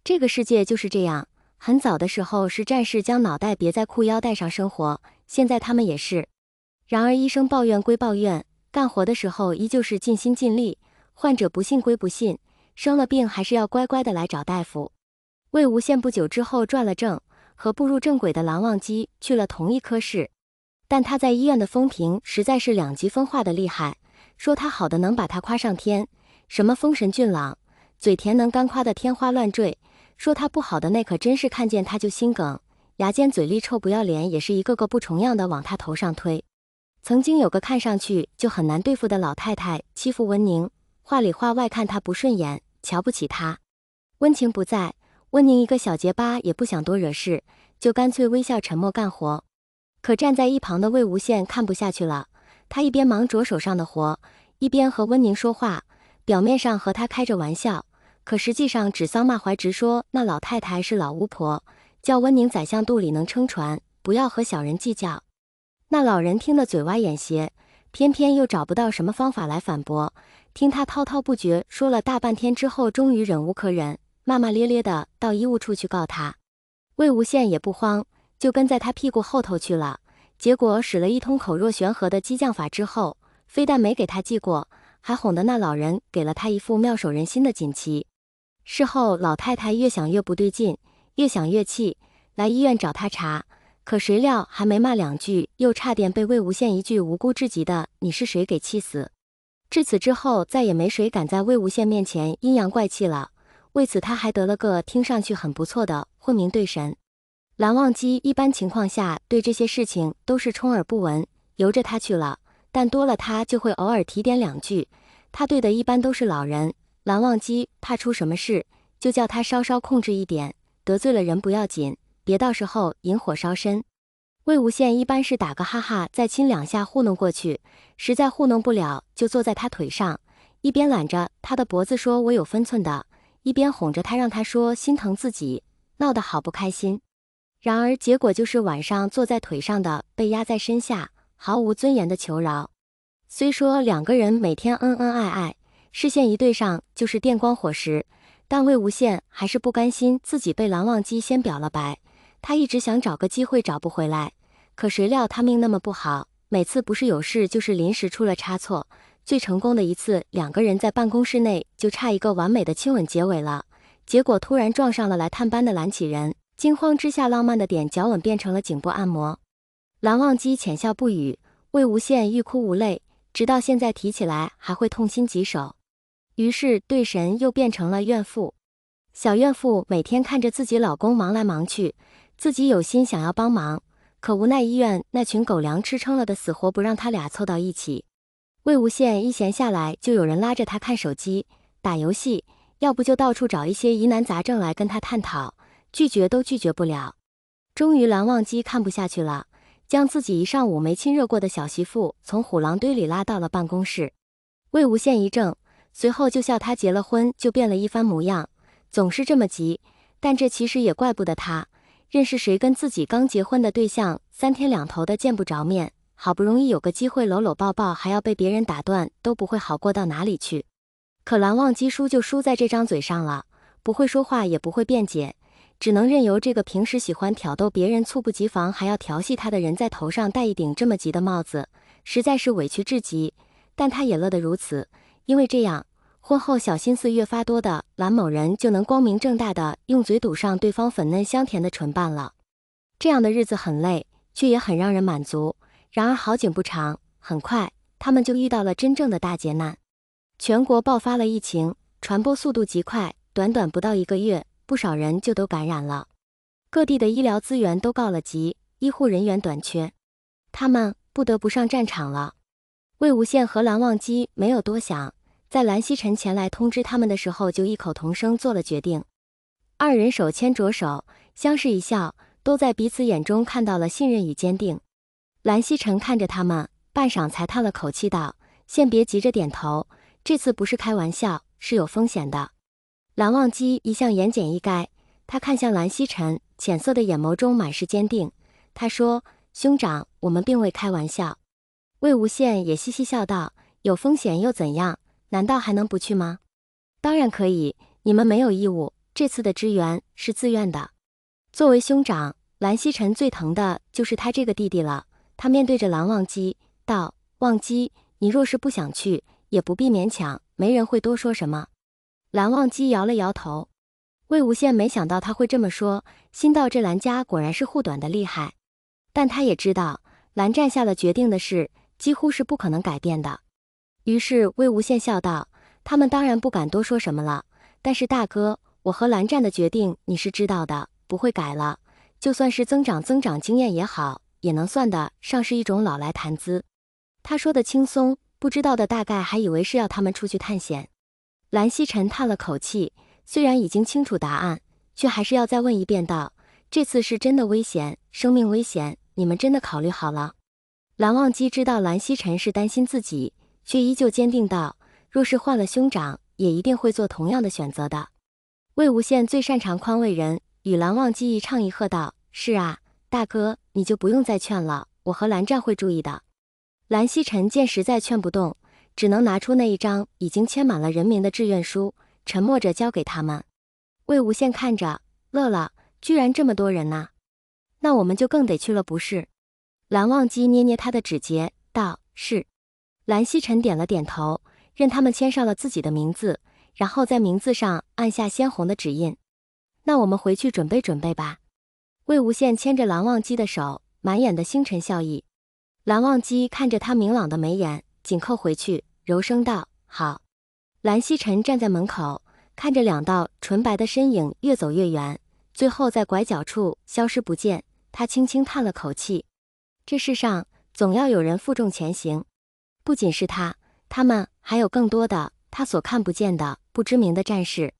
这个世界就是这样，很早的时候是战士将脑袋别在裤腰带上生活，现在他们也是。然而医生抱怨归抱怨，干活的时候依旧是尽心尽力，患者不信归不信，生了病还是要乖乖的来找大夫。魏无羡不久之后转了正，和步入正轨的蓝忘机去了同一科室，但他在医院的风评实在是两极分化的厉害，说他好的能把他夸上天，什么风神俊朗，嘴甜能干夸得天花乱坠，说他不好的那可真是看见他就心梗，牙尖嘴利臭不要脸也是一个个不重样的往他头上推。曾经有个看上去就很难对付的老太太欺负温宁，话里话外看他不顺眼，瞧不起他。温情不在，温宁一个小结巴也不想多惹事，就干脆微笑沉默干活。可站在一旁的魏无羡看不下去了，他一边忙着手上的活，一边和温宁说话，表面上和他开着玩笑，可实际上指桑骂槐，直说那老太太是老巫婆，叫温宁宰相肚里能撑船，不要和小人计较。那老人听得嘴歪眼斜，偏偏又找不到什么方法来反驳，听他滔滔不绝说了大半天之后，终于忍无可忍，骂骂咧咧的到医务处去告他。魏无羡也不慌，就跟在他屁股后头去了，结果使了一通口若悬河的激将法之后，非但没给他记过，还哄得那老人给了他一副妙手仁心的锦旗。事后老太太越想越不对劲，越想越气，来医院找他查，可谁料还没骂两句，又差点被魏无羡一句无辜至极的你是谁给气死。至此之后再也没谁敢在魏无羡面前阴阳怪气了，为此他还得了个听上去很不错的混名对神。蓝忘机一般情况下对这些事情都是充耳不闻，由着他去了，但多了他就会偶尔提点两句，他对的一般都是老人，蓝忘机怕出什么事，就叫他稍稍控制一点，得罪了人不要紧，别到时候引火烧身。魏无羡一般是打个哈哈再亲两下糊弄过去，实在糊弄不了就坐在他腿上，一边揽着他的脖子说我有分寸的，一边哄着他让他说心疼自己，闹得好不开心。然而结果就是晚上坐在腿上的被压在身下，毫无尊严的求饶。虽说两个人每天恩恩爱爱，视线一对上就是电光火石，但魏无羡还是不甘心自己被蓝忘机先表了白，他一直想找个机会找不回来，可谁料他命那么不好，每次不是有事就是临时出了差错。最成功的一次，两个人在办公室内就差一个完美的亲吻结尾了，结果突然撞上了来探班的蓝启仁，惊慌之下浪漫的点脚吻变成了颈部按摩。蓝忘机浅笑不语，魏无羡欲哭无泪，直到现在提起来还会痛心疾首。于是对神又变成了怨妇。小怨妇每天看着自己老公忙来忙去，自己有心想要帮忙，可无奈医院那群狗粮吃撑了的死活不让他俩凑到一起。魏无羡一闲下来就有人拉着他看手机打游戏，要不就到处找一些疑难杂症来跟他探讨，拒绝都拒绝不了。终于蓝忘机看不下去了，将自己一上午没亲热过的小媳妇从虎狼堆里拉到了办公室。魏无羡一怔，随后就笑他结了婚就变了一番模样，总是这么急，但这其实也怪不得他，认识谁跟自己刚结婚的对象三天两头的见不着面，好不容易有个机会搂搂抱抱，还要被别人打断，都不会好过到哪里去。可蓝忘机输就输在这张嘴上了，不会说话也不会辩解，只能任由这个平时喜欢挑逗别人猝不及防还要调戏他的人在头上戴一顶这么急的帽子，实在是委屈至极，但他也乐得如此，因为这样婚后小心思越发多的蓝某人就能光明正大的用嘴堵上对方粉嫩香甜的唇瓣了。这样的日子很累，却也很让人满足。然而好景不长，很快他们就遇到了真正的大劫难。全国爆发了疫情，传播速度极快，短短不到1个月，不少人就都感染了。各地的医疗资源都告了急，医护人员短缺，他们不得不上战场了。魏无羡和蓝忘机没有多想，在蓝曦臣前来通知他们的时候就异口同声做了决定。二人手牵着手，相视一笑，都在彼此眼中看到了信任与坚定。蓝曦臣看着他们，半晌才叹了口气道：先别急着点头，这次不是开玩笑，是有风险的。蓝忘机一向言简意赅，他看向蓝曦臣，浅色的眼眸中满是坚定。他说：兄长，我们并未开玩笑。魏无羡也嘻嘻笑道：有风险又怎样，难道还能不去吗？当然可以，你们没有义务，这次的支援是自愿的。作为兄长，蓝曦臣最疼的就是他这个弟弟了。他面对着蓝忘机道：“忘机，你若是不想去，也不必勉强，没人会多说什么。”蓝忘机摇了摇头。魏无羡没想到他会这么说，心道这蓝家果然是护短的厉害。但他也知道，蓝湛下了决定的事，几乎是不可能改变的。于是魏无羡笑道：“他们当然不敢多说什么了，但是大哥，我和蓝湛的决定你是知道的，不会改了。就算是增长经验也好，也能算得上是一种老来谈资。”他说的轻松，不知道的大概还以为是要他们出去探险。蓝曦臣叹了口气，虽然已经清楚答案，却还是要再问一遍道：“这次是真的危险，生命危险，你们真的考虑好了？”蓝忘机知道蓝曦臣是担心自己，却依旧坚定道：“若是换了兄长，也一定会做同样的选择的。”魏无羡最擅长宽慰人，与蓝忘机一唱一和道：“是啊，大哥，你就不用再劝了，我和蓝湛会注意的。”蓝曦臣见实在劝不动，只能拿出那一张已经签满了人名的志愿书，沉默着交给他们。魏无羡看着乐了，居然这么多人呐！那我们就更得去了不是？蓝忘机捏捏他的指节道：“是。”蓝曦臣点了点头，任他们签上了自己的名字，然后在名字上按下鲜红的指印。那我们回去准备准备吧。魏无羡牵着蓝忘机的手，满眼的星辰笑意。蓝忘机看着他明朗的眉眼，紧扣回去，柔声道：“好。”蓝曦臣站在门口，看着两道纯白的身影越走越远，最后在拐角处消失不见。他轻轻叹了口气，这世上总要有人负重前行，不仅是他，他们还有更多的他所看不见的不知名的战士。